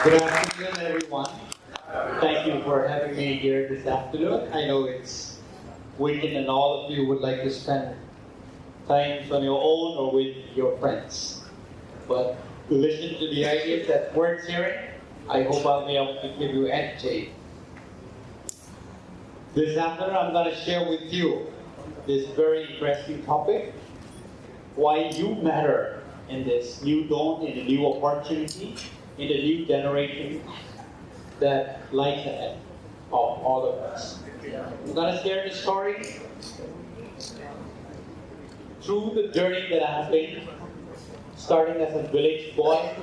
Good afternoon, everyone. Thank you for having me here this afternoon. I know it's weekend and all of you would like to spend time on your own or with your friends. But to listen to the ideas that we're sharing, I hope I'll be able to give you energy. This afternoon, I'm going to share with you this very interesting topic, why you matter in this new dawn, in the new opportunity, in the new generation that lies ahead of all of us. I'm going to share the story through the journey that I have been, starting as a village boy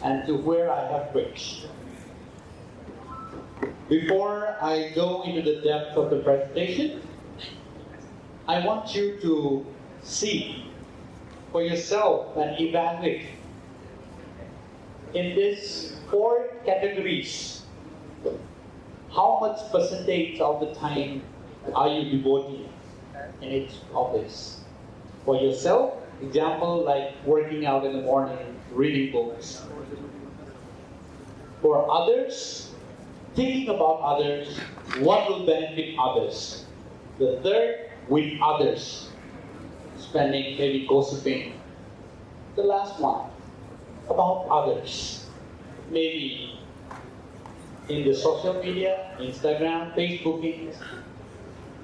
and to where I have reached. Before I go into the depth of the presentation, I want you to see for yourself and evaluate in these 4 categories, how much percentage of the time are you devoting in each of this? For yourself, example like working out in the morning, reading books. For others, thinking about others, what will benefit others. The third, with others, spending maybe gossiping. The last one, about others, maybe in the social media, Instagram, Facebooking,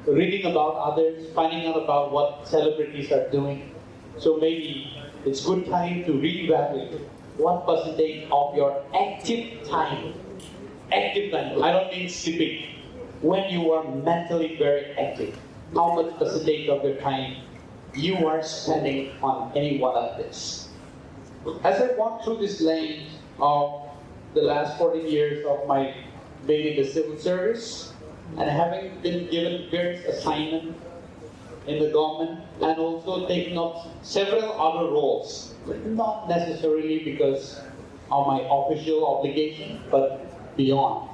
reading about others, finding out about what celebrities are doing. So maybe it's good time to reevaluate what percentage of your active time, I don't mean sleeping, when you are mentally very active, how much percentage of your time you are spending on any one of this. As I walk through this lane of the last 14 years of my being in the civil service and having been given various assignments in the government and also taking up several other roles, not necessarily because of my official obligation, but beyond.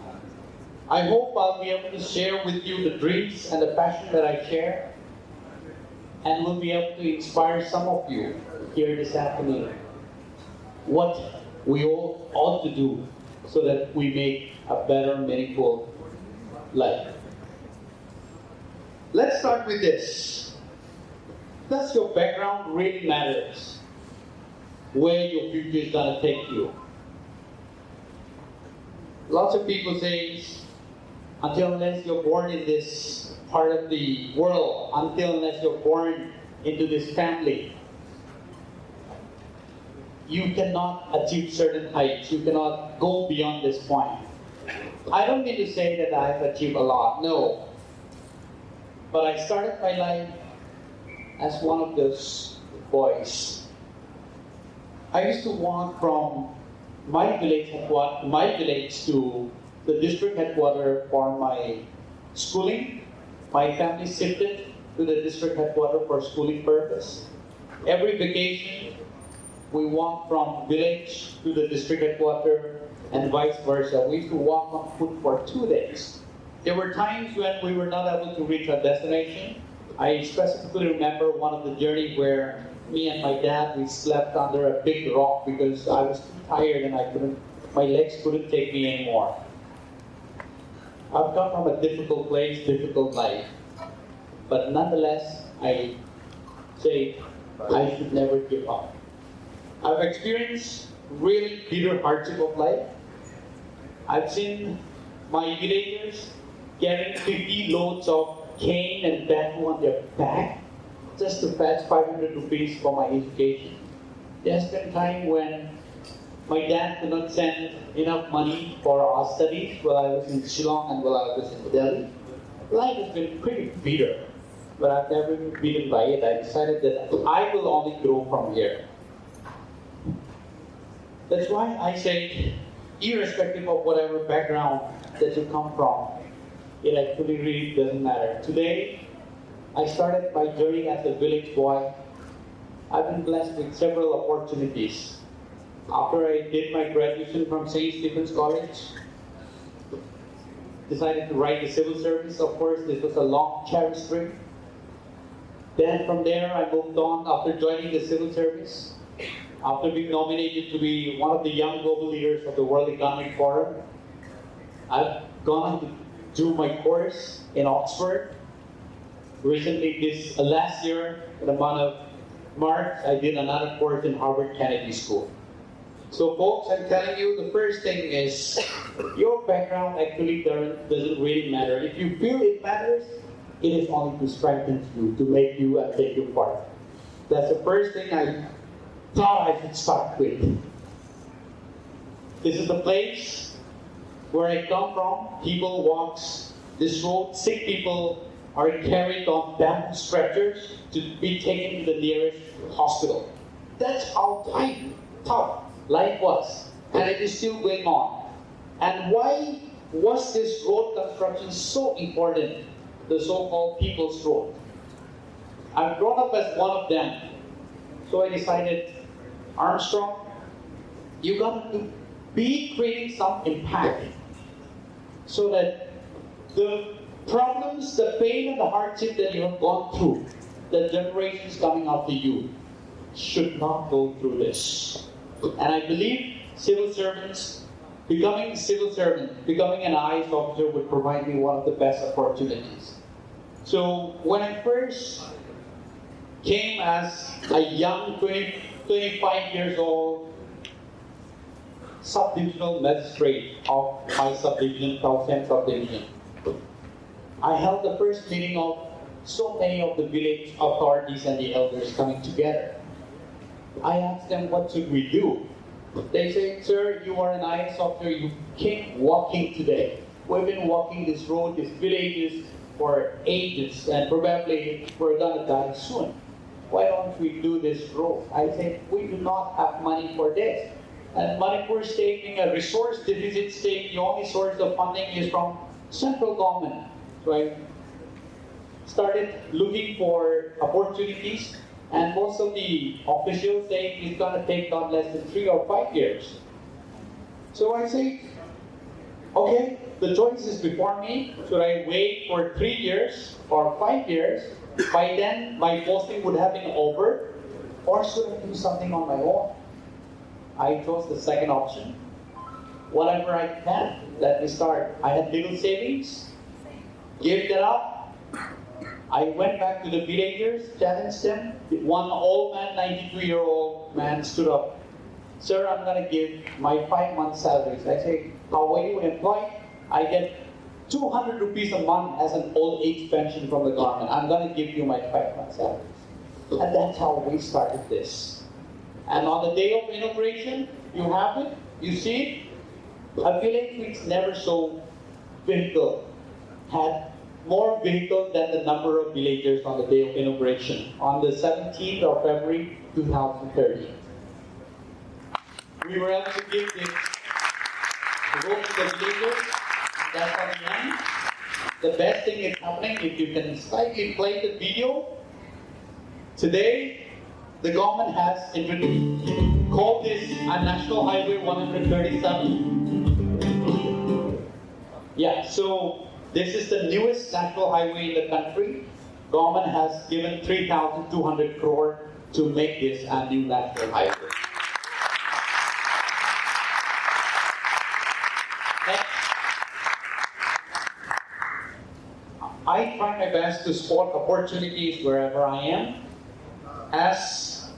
I hope I'll be able to share with you the dreams and the passion that I share and will be able to inspire some of you here this afternoon what we all ought to do so that we make a better, meaningful life. Let's start with this. Does your background really matters? Where your future is going to take you? Lots of people say, until unless you're born in this part of the world, until unless you're born into this family, you cannot achieve certain heights. You cannot go beyond this point. I don't mean to say that I've achieved a lot, no. But I started my life as one of those boys. I used to walk from my village to the district headquarters for my schooling. My family shifted to the district headquarters for schooling purpose. Every vacation, we walked from village to the district headquarters and vice versa. We used to walk on foot for 2 days. There were times when we were not able to reach our destination. I specifically remember one of the journey where me and my dad, we slept under a big rock because I was too tired and my legs couldn't take me anymore. I've come from a difficult place, difficult life. But nonetheless, I say I should never give up. I've experienced really bitter hardship of life. I've seen my villagers carrying 50 loads of cane and bamboo on their back just to fetch 500 rupees for my education. There's been a time when my dad could not send enough money for our studies while I was in Shillong and while I was in Delhi. Life has been pretty bitter, but I've never been beaten by it. I decided that I will only grow from here. That's why I say, irrespective of whatever background that you come from, it actually really doesn't matter. Today, I started my journey as a village boy. I've been blessed with several opportunities. After I did my graduation from St. Stephen's College, decided to write the civil service. Of course, this was a long cherished dream. Then from there, I moved on after joining the civil service. after being nominated to be one of the young global leaders of the World Economic Forum, I've gone to do my course in Oxford. Recently, last year, in the month of March, I did another course in Harvard Kennedy School. So folks, I'm telling you, the first thing is your background actually doesn't really matter. If you feel it matters, it is only to strengthen you, to make you and take you part. That's the first thing I thought I should start with. This is the place where I come from. People walk this road. Sick people are carried on bamboo stretchers to be taken to the nearest hospital. That's how tough life was, and it is still going on. And why was this road construction so important, the so-called People's Road? I've grown up as one of them, so I decided, Armstrong, you got to be creating some impact so that the problems, the pain and the hardship that you have gone through, the generations coming after you, should not go through this. And I believe civil servants, becoming a civil servant, becoming an IAS officer would provide me one of the best opportunities. So when I first came as a young 25 years old subdivisional magistrate of my subdivision, Tuitam subdivision, I held the first meeting of so many of the village authorities and the elders coming together. I asked them, what should we do? They say, sir, you are an IAS officer, you came walking today. We've been walking this road, these villages for ages, and probably we're gonna die soon. Why don't we do this road? I said, we do not have money for this. And Manipur state being a resource deficit state, the only source of funding is from central government. So I started looking for opportunities. And most of the officials say it's going to take not less than 3 or 5 years. So I say, okay, the choice is before me. Should I wait for 3 years or 5 years? By then, my posting would have been over. Or should I do something on my own? I chose the second option. Whatever I can, let me start. I had little savings, gave that up. I went back to the villagers, challenged them. One old man, 92-year-old man, stood up. Sir, I'm going to give my 5 month salaries. I say, how are you employed? I get 200 rupees a month as an old age pension from the government. I'm going to give you my 5 month salaries. And that's how we started this. And on the day of inauguration, you have it, you see it. A village which never saw vehicle had more vehicles than the number of villagers on the day of inauguration, on the 17th of February 2013. We were able to give this road to the villagers. That's on the end. The best thing is happening, if you can slightly play the video. Today, the government has called this a National Highway 137. Yeah, so this is the newest national highway in the country. Government has given 3,200 crore to make this a new national highway. Next, I try my best to spot opportunities wherever I am. As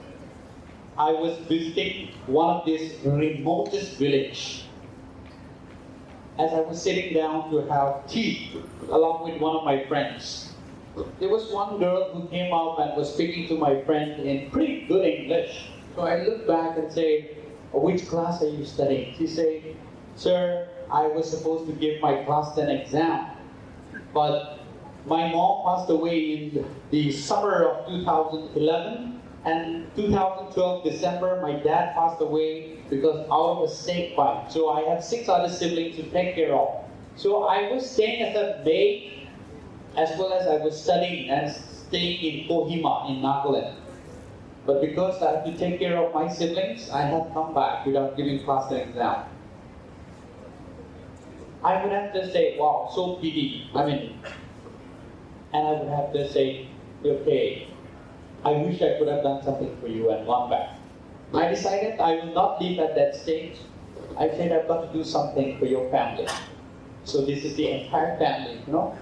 I was visiting one of these remotest villages, as I was sitting down to have tea along with one of my friends, there was one girl who came up and was speaking to my friend in pretty good English. So I looked back and say, which class are you studying? She said, sir, I was supposed to give my class 10 exam, but my mom passed away in the summer of 2011, and 2012 December, my dad passed away because out of a snake bite. So I have 6 other siblings to take care of. So I was staying as a maid, as well as I was studying and staying in Kohima in Nagaland. But because I have to take care of my siblings, I had come back without giving class 10 exam. I would have to say, wow, so pity. And I would have to say, okay, I wish I could have done something for you and gone back. I decided I will not leave at that stage. I said I've got to do something for your family. So this is the entire family, you know.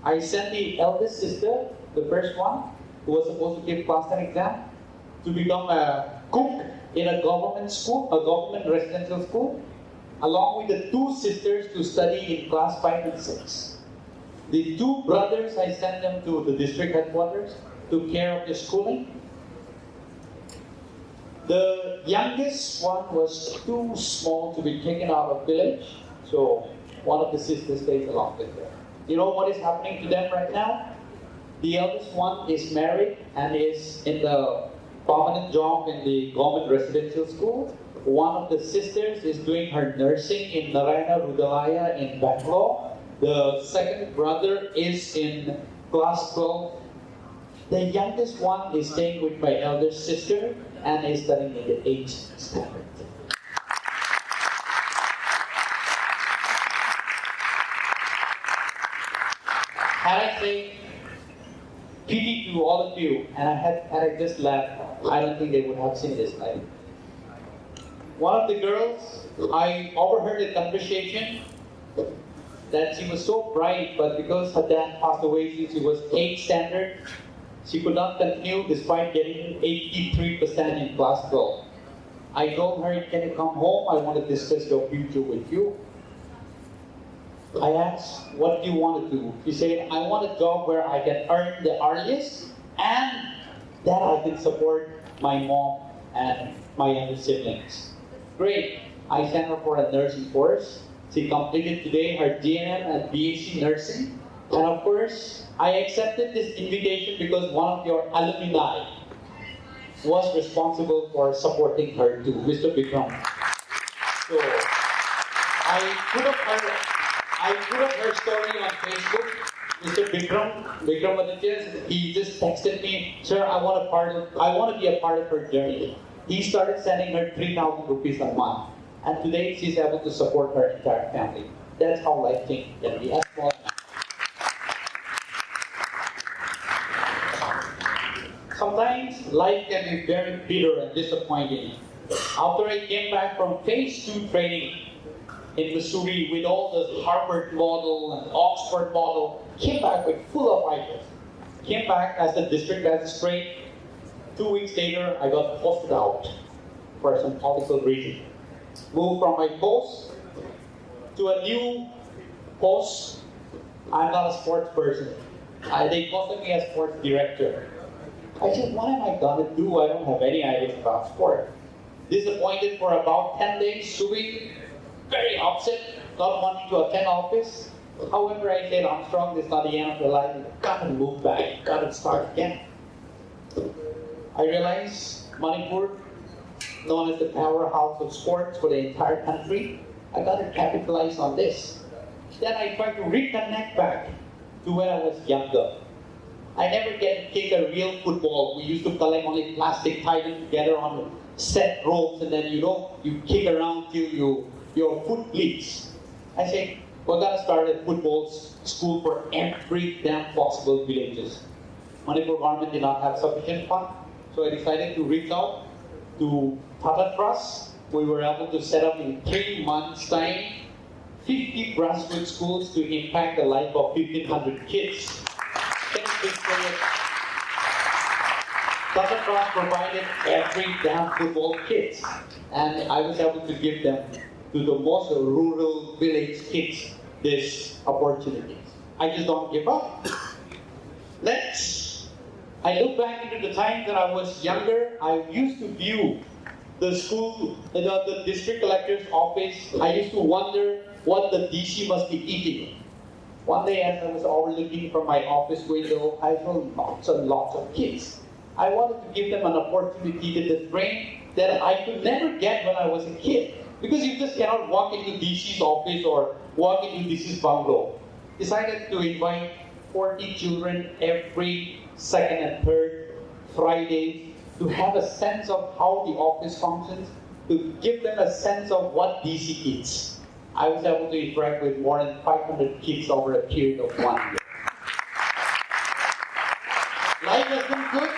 I sent the eldest sister, the first one, who was supposed to give class 10 exam, to become a cook in a government school, a government residential school, along with the two sisters to study in class 5 and 6. The two brothers, I sent them to the district headquarters, took care of the schooling. The youngest one was too small to be taken out of village, so one of the sisters stays along with her. You know what is happening to them right now? The eldest one is married and is in the permanent job in the government residential school. One of the sisters is doing her nursing in Narayana Rudalaya in Bangalore. The second brother is in class 12. The youngest one is staying with my elder sister and is studying in the 8th standard. Had I said pity to all of you, and had I just left, I don't think they would have seen this life. One of the girls, I overheard a conversation that she was so bright, but because her dad passed away since she was 8th standard, she could not continue despite getting 83% in class 12. I told her, can you come home? I want to discuss your future with you. I asked, what do you want to do? She said, I want a job where I can earn the earliest and that I can support my mom and my younger siblings. Great. I sent her for a nursing course. She completed today her GNM and BSc nursing. And of course, I accepted this invitation because one of your alumni was responsible for supporting her too, Mr. Bikram. So, I put up her story on Facebook. Mr. Bikram Aditya, he just texted me, sir, I want to be a part of her journey. He started sending her 3,000 rupees a month. And today, she's able to support her entire family. That's how life-changing can be. Sometimes life can be very bitter and disappointing. After I came back from phase 2 training in Missouri with all the Harvard model and Oxford model, came back with full of ideas. Came back as the district magistrate. 2 weeks later, I got posted out for some political reason. Moved from my post to a new post. I'm not a sports person. They posted me as sports director. I said, what am I gonna do? I don't have any ideas about sport. Disappointed for about 10 days, Subi, very upset, not wanting to attend office. However, I said, Armstrong, this is not the end of your life. You've got to move back, you've got to start again. I realized Manipur, known as the powerhouse of sports for the entire country, I got to capitalize on this. Then I tried to reconnect back to when I was younger. I never get to kick a real football. We used to collect only plastic, tie them together on set ropes, and then you kick around till your foot bleeds. I say, we're gonna start a football school for every damn possible villages. Manipur government did not have sufficient fund, so I decided to reach out to Tata Trust. We were able to set up in 3 months' time 50 grassroots schools to impact the life of 1,500 kids. Tata Trust provided every damn football kits, and I was able to give them to the most rural village kids this opportunity. I just don't give up. I look back into the time that I was younger. I used to view the school, the district collector's office. I used to wonder what the DC must be eating. One day as I was overlooking from my office window, I saw lots and lots of kids. I wanted to give them an opportunity to the brain that I could never get when I was a kid. Because you just cannot walk into DC's office or walk into DC's bungalow. Decided to invite 40 children every second and third Friday to have a sense of how the office functions, to give them a sense of what DC eats. I was able to interact with more than 500 kids over a period of 1 year. Life has been good.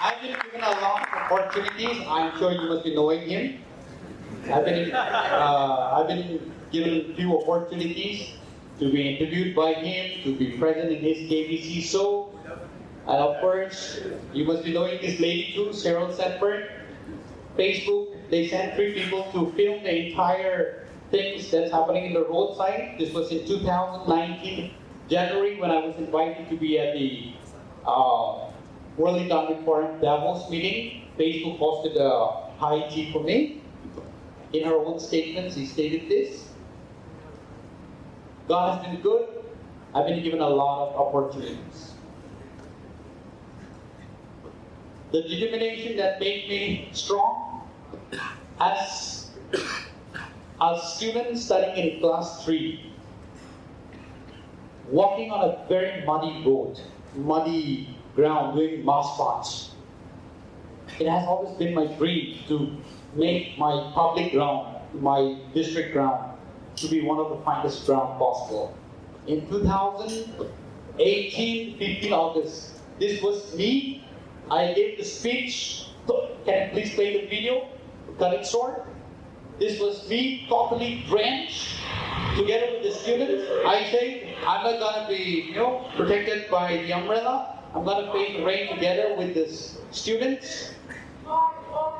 I've been given a lot of opportunities. I'm sure you must be knowing him. I've been given a few opportunities to be interviewed by him, to be present in his KBC show. And of course, you must be knowing this lady too, Cheryl Sandberg. Facebook, they sent 3 people to film the entire things that's happening in the roadside. This was in 2019, January, when I was invited to be at the World Economic Forum Davos meeting. Facebook posted a high tea for me. In her own statements, he stated this: God has been good. I've been given a lot of opportunities. The determination that made me strong as a student studying in class 3, walking on a very muddy road, muddy ground, doing mass march. It has always been my dream to make my public ground, my district ground, to be one of the finest ground possible. In 2018, 15 August, this was me. I gave the speech. Can you please play the video? Cut it short. This was me totally drenched together with the students. I say, I'm not gonna be, protected by the umbrella. I'm gonna face the rain together with the students.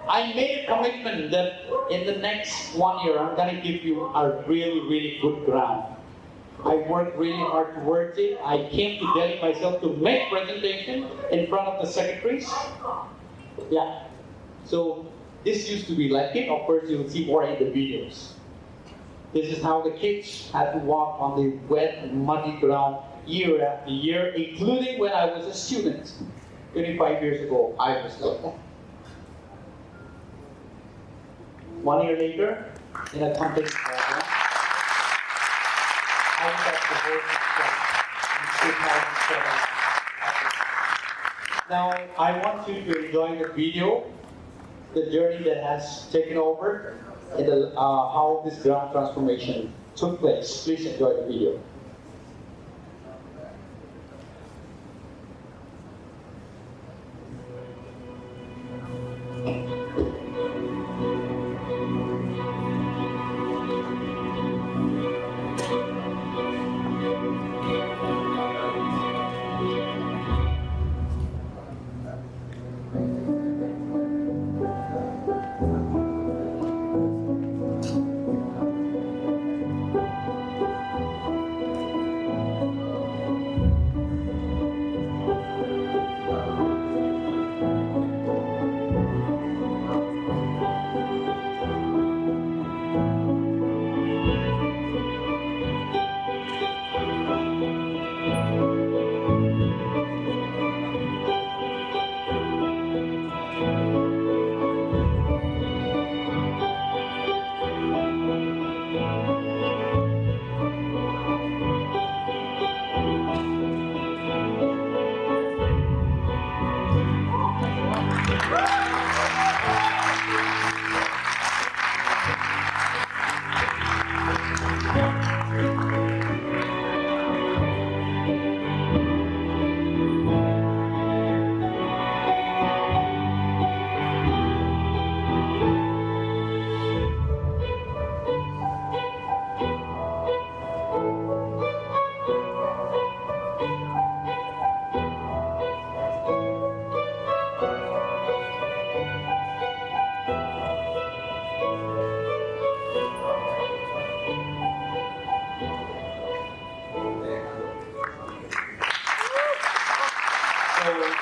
I made a commitment that in the next 1 year, I'm gonna give you a really, really good ground. I worked really hard towards it. I came to Delhi myself to make presentation in front of the secretaries. Yeah. So this used to be like it. Of course, you'll see more in the videos. This is how the kids had to walk on the wet, muddy ground year after year, including when I was a student. 25 years ago, I was like that. 1 year later, in a company program, I got the whole in 2007. Now, I want you to enjoy the video, the journey that has taken over, and how this ground transformation took place. Please enjoy the video.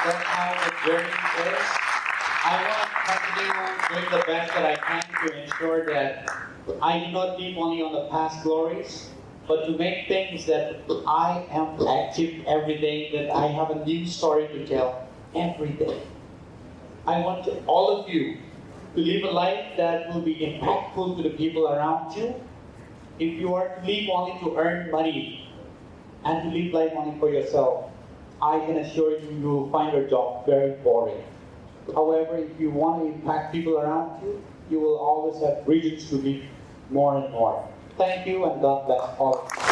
That's how the journey is. I want to continue doing the best that I can to ensure that I do not live only on the past glories, but to make things that I am active every day, that I have a new story to tell every day. I want all of you to live a life that will be impactful to the people around you. If you are to live only to earn money and to live life only for yourself, I can assure you, you will find your job very boring. However, if you want to impact people around you, you will always have reasons to live more and more. Thank you, and God bless all of you.